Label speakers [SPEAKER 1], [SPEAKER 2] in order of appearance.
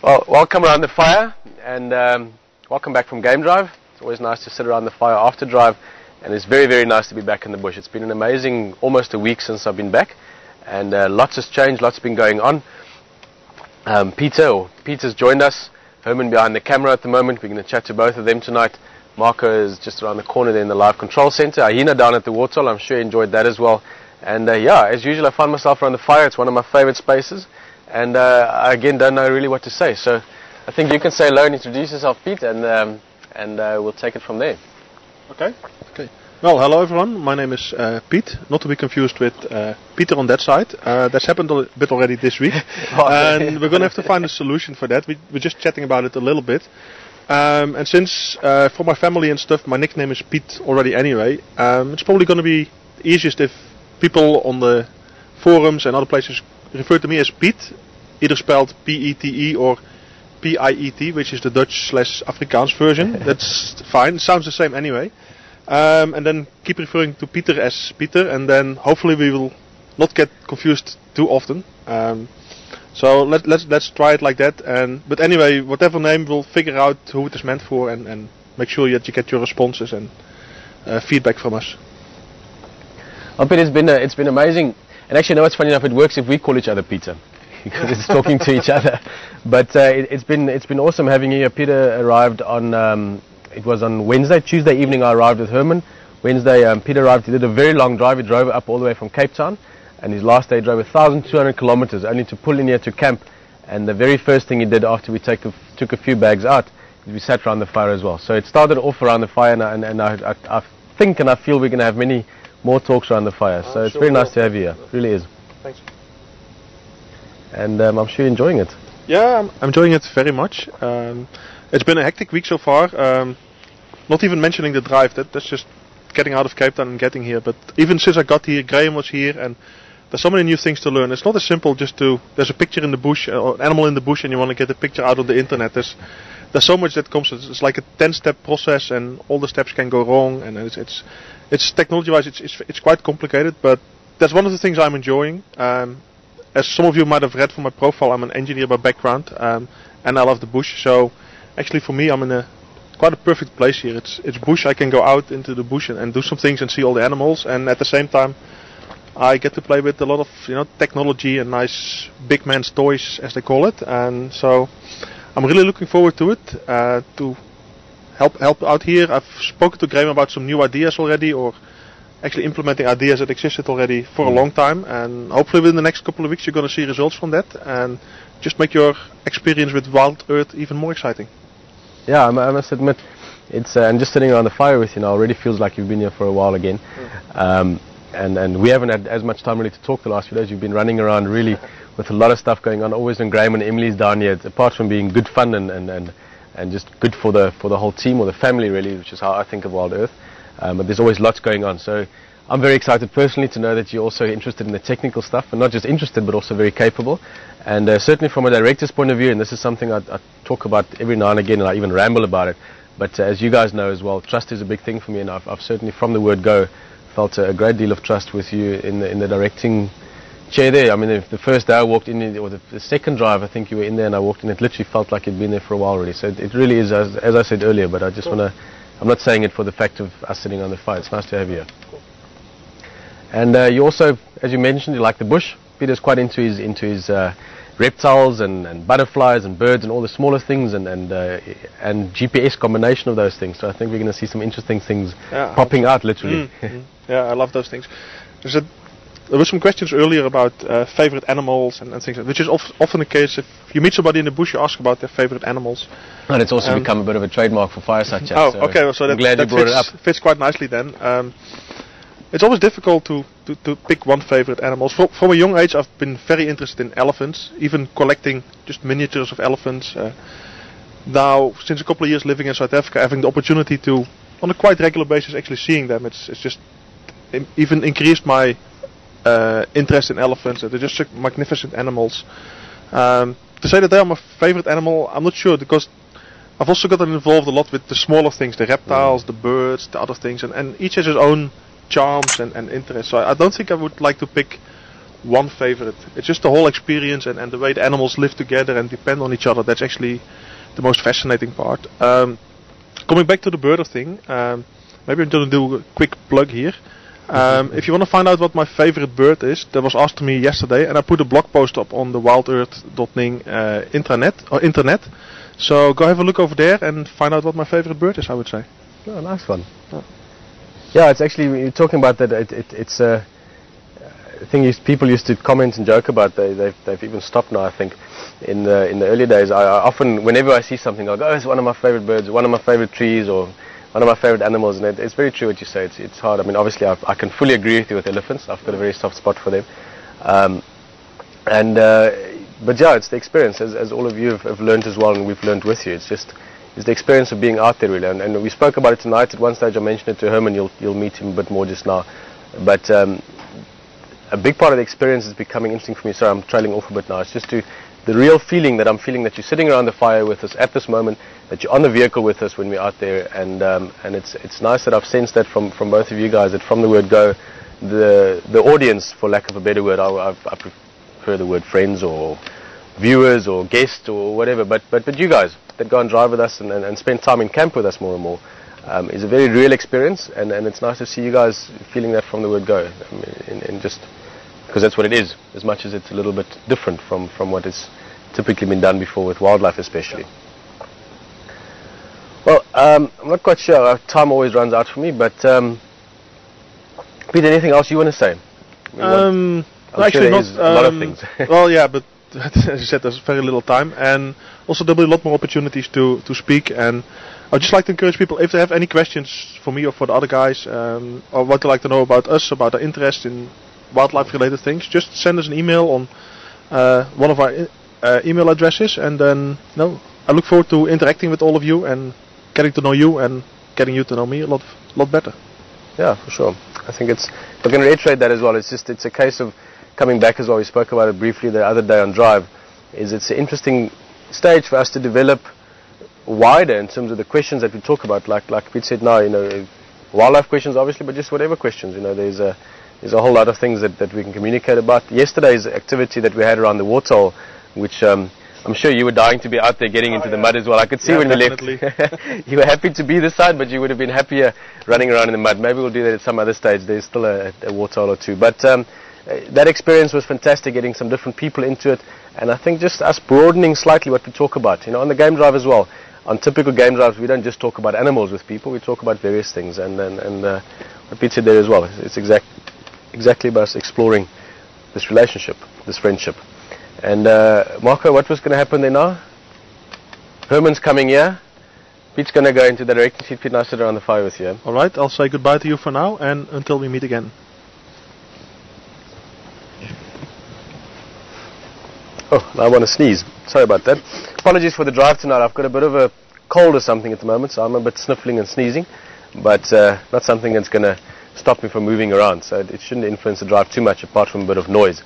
[SPEAKER 1] Well, welcome around the fire, and welcome back from Game Drive. It's always nice to sit around the fire after drive, and it's very, very nice to be back in the bush. It's been an amazing, almost a week since I've been back, and lots has changed, lots has been going on. Peter's joined us, Herman behind the camera at the moment. We're going to chat to both of them tonight. Marco is just around the corner there in the live control center. Ahina down at the waterhole, I'm sure you enjoyed that as well. And yeah, as usual, I find myself around the fire. It's one of my favorite spaces. And I again don't know really what to say, so I think you can say hello and introduce yourself, Pete, and we'll take it from there.
[SPEAKER 2] Okay. Well, hello everyone. My name is Pete, not to be confused with Peter on that side. That's happened a bit already this week, and we're going to have to find a solution for that. We're just chatting about it a little bit, and since for my family and stuff, my nickname is Pete already anyway. It's probably going to be easiest if people on the forums and other places refer to me as Piet, either spelled P-E-T-E or P-I-E-T, which is the Dutch/Afrikaans version. That's fine, it sounds the same anyway. And then keep referring to Peter as Peter, and then hopefully we will not get confused too often. So let's try it like that. But anyway, whatever name, we'll figure out who it is meant for, and make sure that you get your responses and feedback from us.
[SPEAKER 1] Well, Peter, it's been amazing. And actually, no, it's funny enough, it works if we call each other Peter, because it's talking to each other. But it's been awesome having you here. Peter arrived on, it was on Wednesday. Tuesday evening I arrived with Herman. Wednesday Peter arrived, he did a very long drive. He drove up all the way from Cape Town. And his last day he drove 1,200 kilometers only to pull in here to camp. And the very first thing he did after we took a few bags out, is we sat around the fire as well. So it started off around the fire, and I think and I feel we're going to have many more talks around the fire, so it's very nice to have you here. It really is.
[SPEAKER 2] Thanks.
[SPEAKER 1] And I'm sure you're enjoying it.
[SPEAKER 2] Yeah, I'm enjoying it very much. It's been a hectic week so far. Not even mentioning the drive, that's just getting out of Cape Town and getting here. But even since I got here, Graham was here, and there's so many new things to learn. It's not as simple just there's a picture in the bush, or an animal in the bush, and you want to get the picture out on the internet. There's so much that comes. It's like a 10-step process, and all the steps can go wrong, and it's technology-wise, it's quite complicated, but that's one of the things I'm enjoying. As some of you might have read from my profile, I'm an engineer by background, and I love the bush. So actually, for me, I'm in quite a perfect place here. It's bush. I can go out into the bush and do some things and see all the animals, and at the same time, I get to play with a lot of technology and nice big man's toys, as they call it. And so I'm really looking forward to it. To help out here. I've spoken to Graham about some new ideas already, or actually implementing ideas that existed already for a long time, and hopefully within the next couple of weeks you're going to see results from that and just make your experience with Wild Earth even more exciting.
[SPEAKER 1] Yeah, I must admit, it's and just sitting around the fire with you now already feels like you've been here for a while again. And we haven't had as much time really to talk the last few days. You've been running around really with a lot of stuff going on, always when Graham and Emily's down here. Apart from being good fun and just good for the whole team or the family really, which is how I think of Wild Earth. But there's always lots going on. So I'm very excited personally to know that you're also interested in the technical stuff, and not just interested but also very capable. And certainly from a director's point of view, and this is something I talk about every now and again, and I even ramble about it, but as you guys know as well, trust is a big thing for me, and I've certainly from the word go felt a great deal of trust with you in the directing chair there. I mean, the first day I walked in, or the second drive, I think you were in there, and I walked in, it literally felt like you'd been there for a while already. So it really is, as I said earlier, but I just want to, I'm not saying it for the fact of us sitting on the fire. It's nice to have you here. And you also, as you mentioned, you like the bush. Peter's quite into his reptiles and butterflies and birds and all the smaller things, and GPS combination of those things. So I think we're going to see some interesting things popping out literally.
[SPEAKER 2] Yeah, I love those things. There were some questions earlier about favorite animals and things, which is often the case. If you meet somebody in the bush, you ask about their favorite animals.
[SPEAKER 1] And it's also become a bit of a trademark for Fireside Chat.
[SPEAKER 2] Oh,
[SPEAKER 1] so
[SPEAKER 2] okay. Well, so that fits quite nicely then. It's always difficult to pick one favorite animal. From a young age, I've been very interested in elephants, even collecting just miniatures of elephants. Now, since a couple of years living in South Africa, having the opportunity to, on a quite regular basis, actually seeing them, it's just even increased my interest in elephants. They're just such magnificent animals. To say that they are my favorite animal, I'm not sure, because I've also gotten involved a lot with the smaller things, the reptiles, the birds, the other things, and each has its own charms and interests. So I don't think I would like to pick one favorite. It's just the whole experience and the way the animals live together and depend on each other. That's actually the most fascinating part. Coming back to the birder thing, maybe I'm going to do a quick plug here. If you want to find out what my favorite bird is, that was asked to me yesterday, and I put a blog post up on the wildearth.ning internet. So go have a look over there and find out what my favorite bird is, I would say.
[SPEAKER 1] Oh, nice one. Yeah, it's actually, you're talking about that, it's a thing people used to comment and joke about. They've even stopped now, I think. In the early days, I often, whenever I see something, I'll go, oh, it's one of my favorite birds, one of my favorite trees, or one of my favorite animals. And it's very true what you say. It's hard. I mean, obviously, I can fully agree with you with elephants. I've got a very soft spot for them. But yeah, it's the experience, as all of you have learned as well, and we've learned with you. It's the experience of being out there, really. And we spoke about it tonight. At one stage, I mentioned it to Herman. You'll meet him a bit more just now. But a big part of the experience is becoming interesting for me. Sorry, I'm trailing off a bit now. It's just the real feeling that I'm feeling, that you're sitting around the fire with us at this moment, that you're on the vehicle with us when we're out there, and it's nice that I've sensed that from both of you guys, that from the word go, the audience, for lack of a better word, I prefer the word friends or viewers or guests or whatever, but you guys that go and drive with us and spend time in camp with us more and more, is a very real experience, and it's nice to see you guys feeling that from the word go. I mean, in just because that's what it is, as much as it's a little bit different from what has typically been done before with wildlife especially. Well, I'm not quite sure, our time always runs out for me, but Peter, anything else you want to say? I'm
[SPEAKER 2] actually
[SPEAKER 1] sure not a lot of things.
[SPEAKER 2] Well, yeah, but as you said, there's very little time, and also there'll be a lot more opportunities to speak, and I'd just like to encourage people, if they have any questions for me or for the other guys, or what they'd like to know about us, about our interest in wildlife related things, just send us an email on one of our email addresses, and then I look forward to interacting with all of you and getting to know you and getting you to know me a lot better. Yeah, for sure. I think I can reiterate that as well. It's a case of coming back as well. We spoke about it briefly the other day on Drive. It's an interesting stage for us to develop wider in terms of the questions that we talk about. Like Pete said now, wildlife questions obviously, but just whatever questions. There's a whole lot of things that we can communicate about. Yesterday's activity that we had around the waterhole, which I'm sure you were dying to be out there getting into the mud as well. I could see when definitely. You left. You were happy to be this side, but you would have been happier running around in the mud. Maybe we'll do that at some other stage. There's still a waterhole or two. But that experience was fantastic, getting some different people into it. And I think just us broadening slightly what we talk about. On the game drive as well. On typical game drives, we don't just talk about animals with people. We talk about various things. And what Pete said there as well. It's exactly about us exploring this relationship, this friendship. And Marco, what was going to happen there now? Herman's coming here. Pete's going to go into the directing seat. Pete and I sit around the fire with you. Alright, I'll say goodbye to you for now, and until we meet again.
[SPEAKER 1] Oh, I want to sneeze. Sorry about that. Apologies for the drive tonight. I've got a bit of a cold or something at the moment, so I'm a bit sniffling and sneezing. But not something that's going to stop me from moving around. So it shouldn't influence the drive too much, apart from a bit of noise.